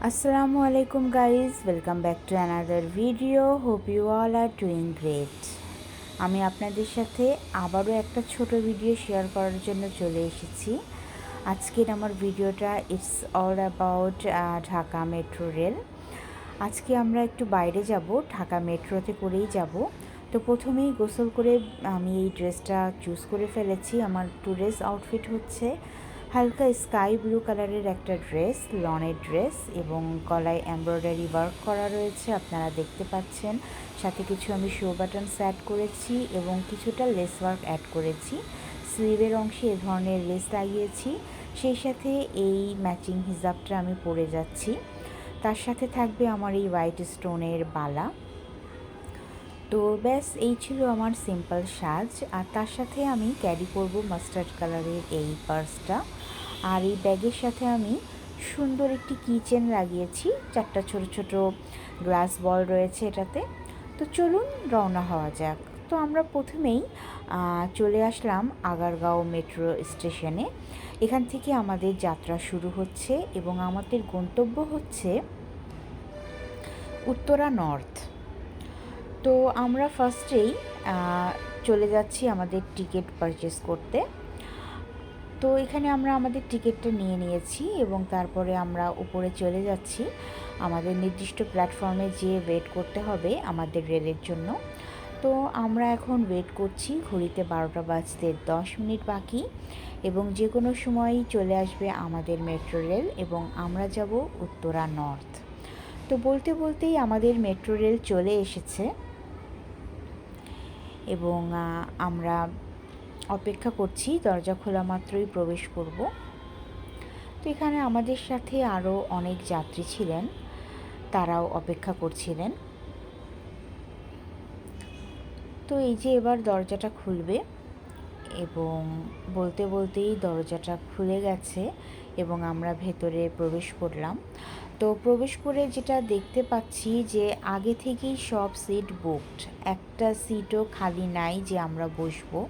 Assalamu alaikum guys, welcome back to another video. Hope you all are doing great. আমি আপনাদের সাথে আবারও একটা ছোট ভিডিও শেয়ার করার জন্য চলে এসেছি। আজকের আমার ভিডিওটা it's all about Dhaka metro rail. আজকে আমরা একটু বাইরে যাব, ঢাকা মেট্রোতে করেই যাব। তো প্রথমেই গোসল করে আমি এই ড্রেসটা চুজ করে ফেলেছি। আমার ট্যুরিস্ট আউটফিট হচ্ছে হালকা স্কাই ব্লু কালারের একটা ড্রেস, লনের ড্রেস, এবং গলায় এমব্রয়ডারি ওয়ার্ক করা রয়েছে, আপনারা দেখতে পাচ্ছেন। সাথে কিছু আমি শো বাটনস অ্যাড করেছি এবং কিছুটা লেস ওয়ার্ক অ্যাড করেছি। স্লিভের অংশে এ ধরনের লেস লাগিয়েছি। সেই সাথে এই ম্যাচিং হিজাবটা আমি পরে যাচ্ছি। তার সাথে থাকবে আমার এই হোয়াইট স্টোনের বালা। তো ব্যাস এই ছিল আমার সিম্পল সাজ। আর তার সাথে আমি ক্যারি করব মাস্টার্ড কালারের এই পার্সটা। আর এই ব্যাগের সাথে আমি সুন্দর একটি কিচেন লাগিয়েছি, 4টা ছোট ছোট গ্লাস বল রয়েছে এটাতে। তো চলুন রওনা হওয়া যাক। তো আমরা প্রথমেই চলে আসলাম আগারগাঁও মেট্রো স্টেশনে। এখান থেকে আমাদের যাত্রা শুরু হচ্ছে এবং আমাদের গন্তব্য হচ্ছে উত্তরা নর্থ। তো আমরা ফার্স্টেই চলে যাচ্ছি আমাদের টিকিট পারচেস করতে। তো এখানে আমরা আমাদের টিকিটটা নিয়ে নিয়েছি এবং তারপরে আমরা উপরে চলে যাচ্ছি। আমাদের নির্দিষ্ট প্ল্যাটফর্মে যেয়ে ওয়েট করতে হবে আমাদের রেলের জন্য। তো আমরা এখন ওয়েট করছি, ঘড়িতে 12টা বাজতে 10 মিনিট বাকি, এবং যে কোনো সময়ই চলে আসবে আমাদের মেট্রো রেল এবং আমরা যাব উত্তরা নর্থ। তো বলতে বলতেই আমাদের মেট্রো রেল চলে এসেছে এবং আমরা অপেক্ষা করছি, দরজা খোলা মাত্রই প্রবেশ করব। তো এখানে আমাদের সাথে আরও অনেক যাত্রী ছিলেন, তারাও অপেক্ষা করছিলেন। তো এই যে এবার দরজাটা খুলবে এবং বলতে বলতেই দরজাটা খুলে গেছে এবং আমরা ভেতরে প্রবেশ করলাম। তো প্রবেশ করে যেটা দেখতে পাচ্ছি যে আগে থেকেই সব সিট বুকড, একটা সিটও খালি নাই যে আমরা বসবো।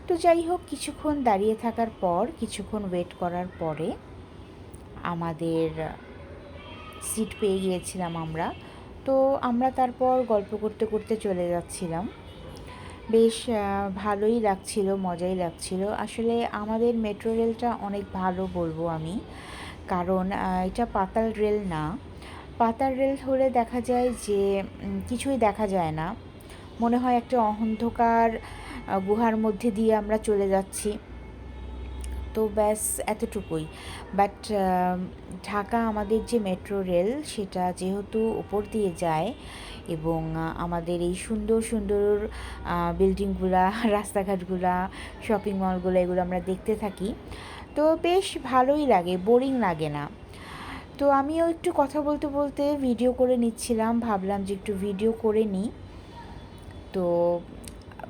তো যাই হোক, কিছুক্ষণ দাঁড়িয়ে থাকার পর, কিছুক্ষণ ওয়েট করার পরে আমাদের সিট পেয়ে গিয়েছিলাম আমরা। তো আমরা তারপর গল্প করতে করতে চলে যাচ্ছিলাম। বেশ ভালোই লাগছিল, মজাই লাগছিল। আসলে আমাদের মেট্রো রেলটা অনেক ভালো বলবো আমি, কারণ এটা পাতাল রেল না। পাতাল রেল হলে দেখা যায় যে কিছুই দেখা যায় না, মনে হয় একটা অন্ধকার গুহার মধ্যে দিয়ে আমরা চলে যাচ্ছি। তো ব্যাস এতটুকুই। বাট ঢাকা আমাদের যে মেট্রো রেল, সেটা যেহেতু উপর দিয়ে যায় এবং আমাদের এই সুন্দর সুন্দর বিল্ডিংগুলা, রাস্তাঘাটগুলা, শপিং মলগুলো, এগুলো আমরা দেখতে থাকি। তো বেশ ভালোই লাগে, বোরিং লাগে না। তো আমিও একটু কথা বলতে বলতে ভিডিও করে নিচ্ছিলাম, ভাবলাম যে একটু ভিডিও করে নিই। তো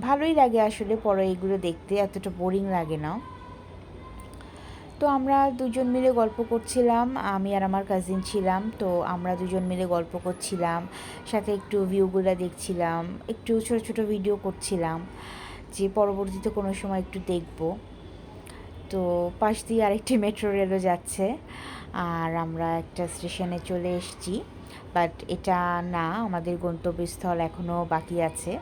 ভালোই লাগে আসলে পরে এগুলো দেখতে, এতটা বোরিং লাগে না। তো আমরা দুজন মিলে গল্প করছিলাম, আমি আর আমার কাজিন ছিলাম। তো আমরা দুজন মিলে গল্প করছিলাম, সাথে একটু ভিউগুলো দেখছিলাম, একটু ছোটো ছোটো ভিডিও করছিলাম যে পরবর্তীতে কোনো সময় একটু দেখব। তো পাশ দিয়ে আরেকটি মেট্রো রেলও যাচ্ছে আর আমরা একটা স্টেশনে চলে এসেছি। বাট এটা না, আমাদের গন্তব্যস্থল এখনও বাকি আছে।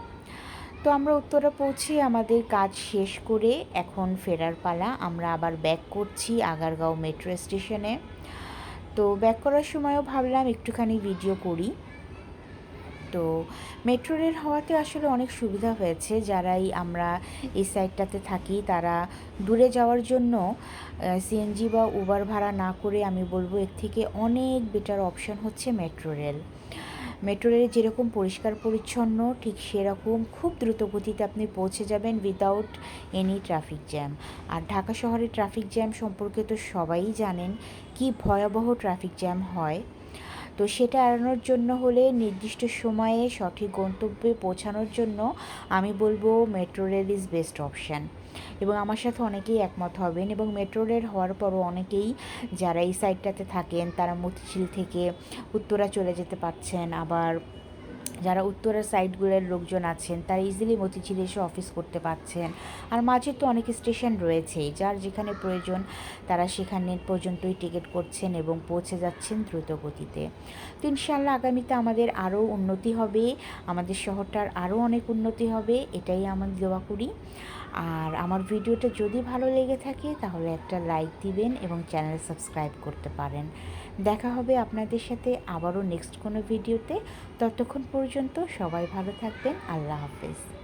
তো আমরা উত্তরা পৌঁছে আমাদের কাজ শেষ করে এখন ফেরার পালা। আমরা আবার ব্যাক করছি আগারগাঁও মেট্রো স্টেশনে। তো ব্যাক করার সময়ও ভাবলাম একটুখানি ভিডিও করি। তো মেট্রো রেল হওয়াতে আসলে অনেক সুবিধা হয়েছে। যারাই আমরা এই সাইডটাতে থাকি, তারা দূরে যাওয়ার জন্য সিএনজি বা উবার ভাড়া না করে, আমি বলবো এর থেকে অনেক বেটার অপশন হচ্ছে মেট্রো রেল। মেট্রো রেলে যেরকম পরিষ্কার পরিচ্ছন্ন, ঠিক সেরকম খুব দ্রুত গতিতে আপনি পৌঁছে যাবেন উইদাউট এনি ট্রাফিক জ্যাম। আর ঢাকা শহরের ট্রাফিক জ্যাম সম্পর্কে তো সবাই জানেন, কি ভয়াবহ ট্রাফিক জ্যাম হয়। তো সেটা এড়ানোর জন্য হলে, নির্দিষ্ট সময়ে সঠিক গন্তব্যে পৌঁছানোর জন্য আমি বলবো metro rail is best option. এবং আমার সাথে অনেকেই একমত হবেন। এবং মেট্রো রেল হওয়ার পরও অনেকেই যারা এই সাইডটাতে থাকেন, তারা মতিঝিল থেকে উত্তরা চলে যেতে পারছেন, আবার যারা উত্তরের সাইডগুলোর লোকজন আছেন তারা ইজিলি মতিঝিলে এসে অফিস করতে পারছেন। আর মাঝে তো অনেক স্টেশন রয়েছেই, যার যেখানে প্রয়োজন তারা সেখানে পর্যন্তই টিকিট করছেন এবং পৌঁছে যাচ্ছেন দ্রুত গতিতে। তো ইনশাআল্লাহ আগামীতে আমাদের আরও উন্নতি হবে, আমাদের শহরটার আরও অনেক উন্নতি হবে, এটাই আমি দোয়া করি। আর আমার ভিডিওটা যদি ভালো লেগে থাকে তাহলে একটা লাইক দিবেন এবং চ্যানেল সাবস্ক্রাইব করতে পারেন। দেখা হবে আপনাদের সাথে আবারও নেক্সট কোনো ভিডিওতে। ততক্ষণ পর্যন্ত সবাই ভালো থাকবেন। আল্লাহ হাফেজ।